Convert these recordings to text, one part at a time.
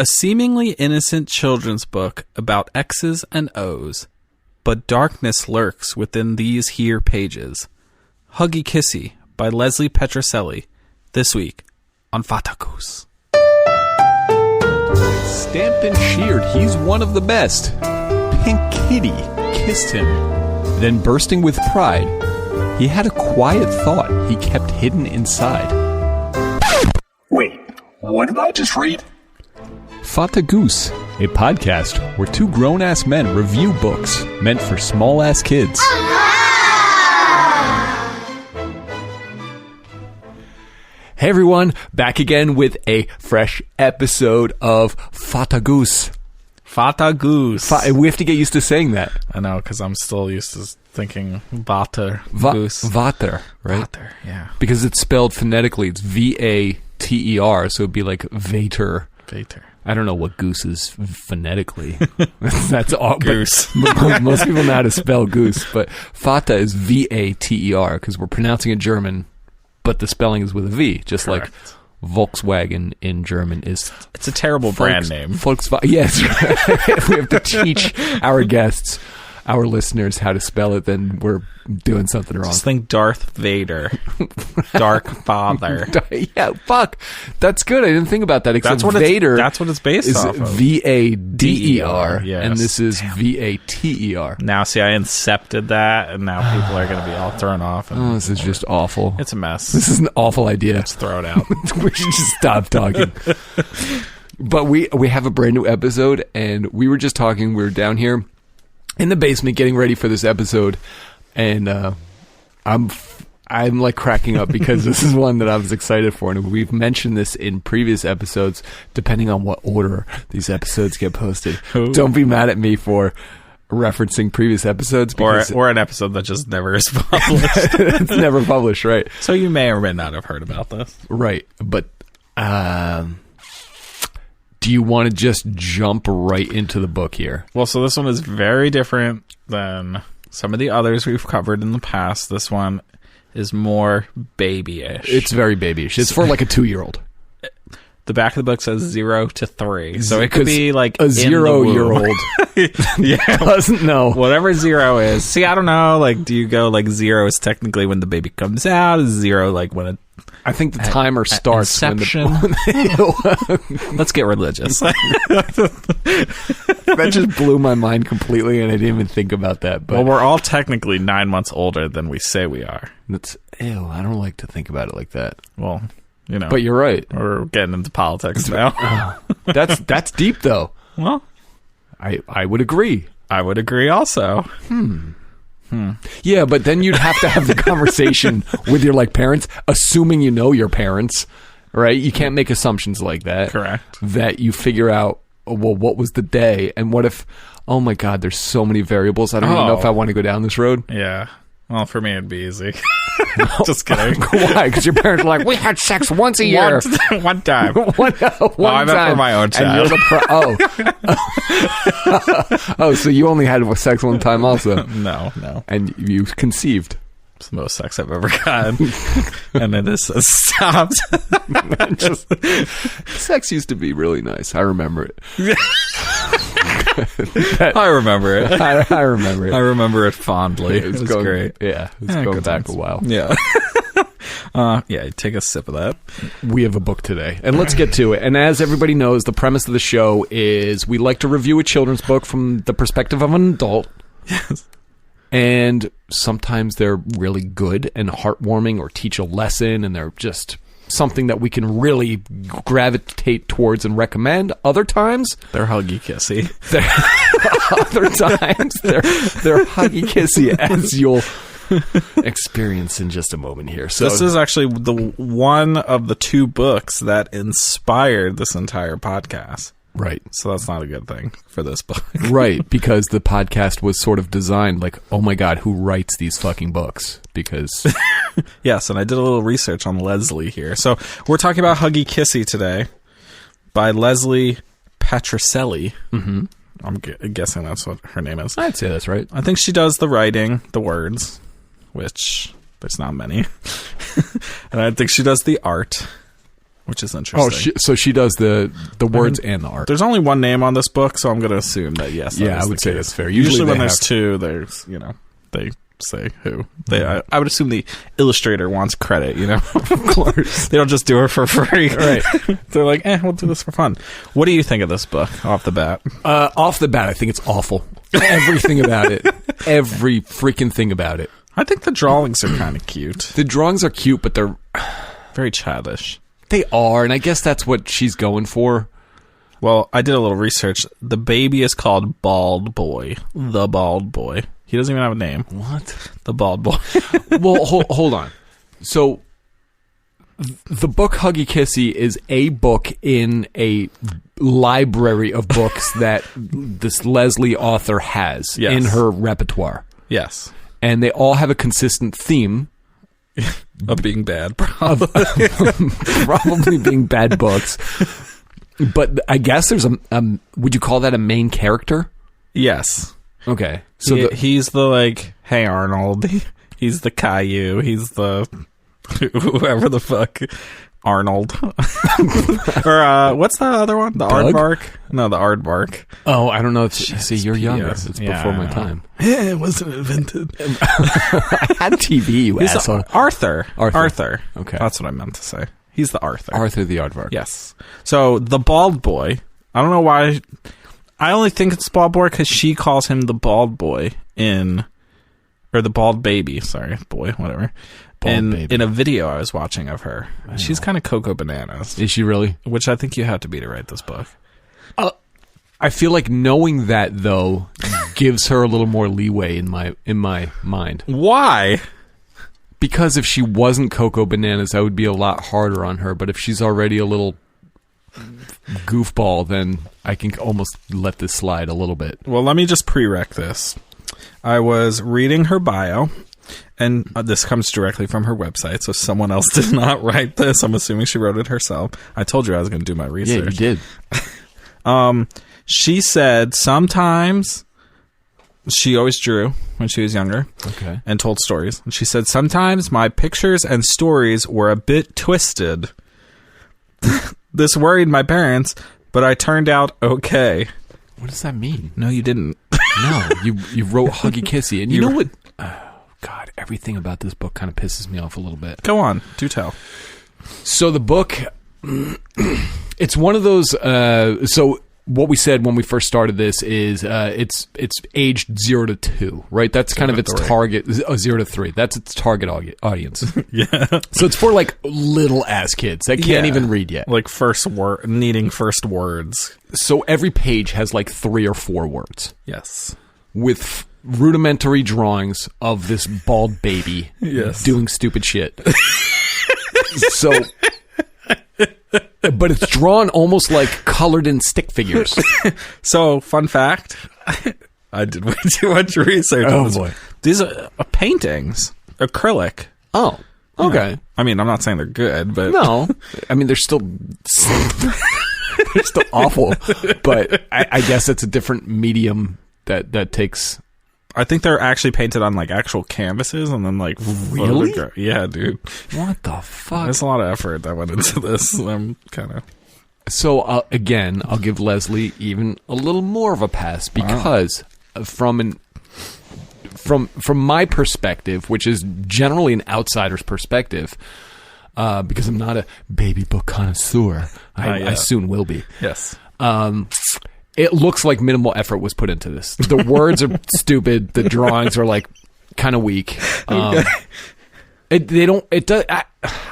A seemingly innocent children's book about X's and O's, but darkness lurks within these here pages. Huggy Kissy by Leslie Patricelli, this week on Fatakus. Stamped and sheared, he's one of the best. Pink Kitty kissed him. Then bursting with pride, he had a quiet thought he kept hidden inside. Wait, what did I just read? Fatagoose, a podcast where two grown-ass men review books meant for small-ass kids. Hey everyone, back again with a fresh episode of Fatagoose. Fatagoose. We have to get used to saying that. I know, because I'm still used to thinking Vater. Goose. Vater, right? Vater, yeah. Because it's spelled phonetically. It's V-A-T-E-R, so it'd be like Vater. Vater. I don't know what goose is phonetically. That's all. Goose. Most people know how to spell goose, but Fata is V-A-T-E-R because we're pronouncing it German, but the spelling is with a V, just Correct. like Volkswagen in German is. It's a terrible brand name. Volkswagen. Yes. If we have to teach our guests, our listeners, how to spell it, then we're doing something wrong. Just think Darth Vader. Dark Father. Yeah, fuck. That's good. I didn't think about that. Except Vader. That's what it's based off of. V-A-D-E-R. Yes. And this is V-A-T-E-R. Now, see, I incepted that, and now people are going to be all thrown off. And This is just awful. It's a mess. This is an awful idea. Let's throw it out. We should just stop talking. But we have a brand new episode, and we were just talking. We were down here in the basement getting ready for this episode, and I'm like cracking up because this is one that I was excited for, and we've mentioned this in previous episodes, depending on what order these episodes get posted. Ooh. Don't be mad at me for referencing previous episodes, because or an episode that just never is published. it's never published, right? So you may or may not have heard about this. Right, but do you want to just jump right into the book here? Well, so this one is very different than some of the others we've covered in the past. This one is more babyish. It's very babyish. It's for like a 2-year-old. The back of the book says 0 to 3. So it could be like a 0-year-old yeah. doesn't know. Whatever 0 is. See, I don't know. Like, do you go like 0 is technically when the baby comes out? Is 0 like when it... I think the timer starts inception. Let's get religious. That just blew my mind completely, and I didn't even think about that. But well, we're all technically 9 months older than we say we are. that's ew. I don't like to think about it like that. Well, you know. But you're right. We're getting into politics now. That's deep, though. Well, I would agree. I would agree also. Yeah, but then you'd have to have the conversation with your parents, assuming you know your parents, right? You can't make assumptions like that. Correct. That you figure out, well, what was the day, and what if? Oh my God, there's so many variables. I don't even know if I want to go down this road. Yeah. Well, for me, it'd be ezy. Just kidding. Why? Because your parents are like, we had sex once a year. One time. one I meant time. for my own child. And you're oh, so you only had sex one time also. No. And you conceived. It's the most sex I've ever gotten. And it is stopped. Sex used to be really nice. I remember it. I remember it. I remember it. I remember it fondly. It was great. Yeah, it's going back a while. Yeah. Yeah, take a sip of that. We have a book today, and let's get to it. And as everybody knows, the premise of the show is we like to review a children's book from the perspective of an adult. Yes. And sometimes they're really good and heartwarming, or teach a lesson, and they're just something that we can really gravitate towards and recommend. Other times, they're Huggy Kissy. Other times, they're Huggy Kissy, as you'll experience in just a moment here. So this is actually the one of the 2 books that inspired this entire podcast. Right. So that's not a good thing for this book. Right, because the podcast was sort of designed like, oh my God, who writes these fucking books? Because... Yes, and I did a little research on Leslie here. So we're talking about Huggy Kissy today by Leslie Patricelli. Mm-hmm. I'm guessing that's what her name is. I'd say that's right. I think she does the writing, the words, which there's not many. And I think she does the art, which is interesting. So she does the words and the art. There's only one name on this book, so I'm going to assume that yes. That Yeah, is I would the say case. that's fair. Usually when they there's have- two, there's they say who. I would assume the illustrator wants credit. Of course. They don't just do it for free. Right. They're like, we'll do this for fun. What do you think of this book off the bat? Off the bat, I think it's awful. Everything about it. Every freaking thing about it. I think the drawings are kind of cute. The drawings are cute, but they're... Very childish. They are, and I guess that's what she's going for. Well, I did a little research. The baby is called Bald Boy. The Bald Boy. He doesn't even have a name. What? The Bald Boy. Well, hold on. So, the book Huggy Kissy is a book in a library of books that this Leslie author has in her repertoire. Yes. And they all have a consistent theme. Of being bad, probably. Probably being bad books. But I guess there's would you call that a main character? Yes. Okay. So he's the, like, hey, Arnold. He's the Caillou. He's the whoever the fuck. Arnold. Or what's the other one? The Doug? Aardvark? No, the Aardvark. Oh, I don't know. See, you're younger. Yes. It's Yeah, before I my know. time. It wasn't invented. I had TV, you He's asshole. Arthur. Arthur. Okay. That's what I meant to say. He's the Arthur. Arthur the Aardvark. Yes. So the Bald Boy. I don't know why. I only think it's Bald Boy because she calls him the Bald Boy or the Bald Baby. Sorry, boy, whatever. Baby. In a video I was watching of her. She's kind of Coco Bananas, Is she really? which I think you have to be to write this book. I feel like knowing that though gives her a little more leeway in my mind. Why? Because if she wasn't Coco Bananas, I would be a lot harder on her. But if she's already a little goofball, then I can almost let this slide a little bit. Well, let me just pre-rec this. I was reading her bio, and this comes directly from her website, so someone else did not write this. I'm assuming she wrote it herself. I told you I was going to do my research. Yeah, you did. She said sometimes she always drew when she was younger. Okay. And told stories. And she said sometimes my pictures and stories were a bit twisted. This worried my parents, but I turned out okay. What does that mean? No, you didn't. No, you wrote Huggy Kissy, and you know what? Oh, God, everything about this book kind of pisses me off a little bit. Go on, do tell. So the book, it's one of those. So what we said when we first started this is it's aged 0 to 2, right? That's kind of its target. 0 to 3. That's its target audience. Yeah, So it's for like little ass kids that can't even read yet. like needing first words. So every page has like 3 or 4 words Yes. with rudimentary drawings of this bald baby Yes. doing stupid shit. So, but it's drawn almost like colored in stick figures. So, fun fact. I did way too much research on this. Boy. These are paintings. Acrylic. Oh, okay. I mean, I'm not saying they're good, but... No, I mean they're still awful, but I guess it's a different medium that takes. I think they're actually painted on, like, actual canvases and then, like... Really? Yeah, dude. What the fuck? There's a lot of effort that went into this. I'm kind of... So again, I'll give Leslie even a little more of a pass because from my perspective, which is generally an outsider's perspective, because I'm not a baby book connoisseur, I soon will be. Yes. It looks like minimal effort was put into this. The words are stupid. The drawings are like kind of weak. I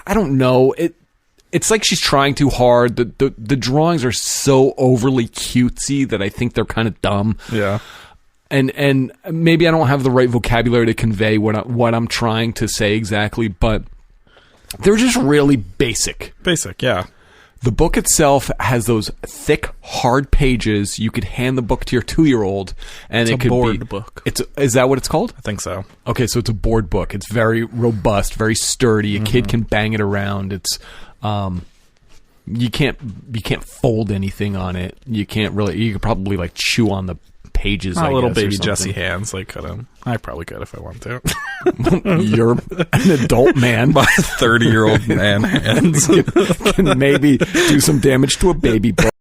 don't know. It's like she's trying too hard. The drawings are so overly cutesy that I think they're kind of dumb. Yeah. And maybe I don't have the right vocabulary to convey what I'm trying to say exactly, but they're just really basic. Basic, yeah. The book itself has those thick, hard pages. You could hand the book to your 2-year-old, and It's a board book. Is that what it's called? I think so. Okay, so it's a board book. It's very robust, very sturdy. A kid can bang it around. It's you can't fold anything on it. You can't really. You could probably like chew on the pages. Not I little guess, or baby something. Jesse hands. Like, cut them. I probably could if I want to. You're an adult man. My 30-year-old man hands. Can maybe do some damage to a baby boy.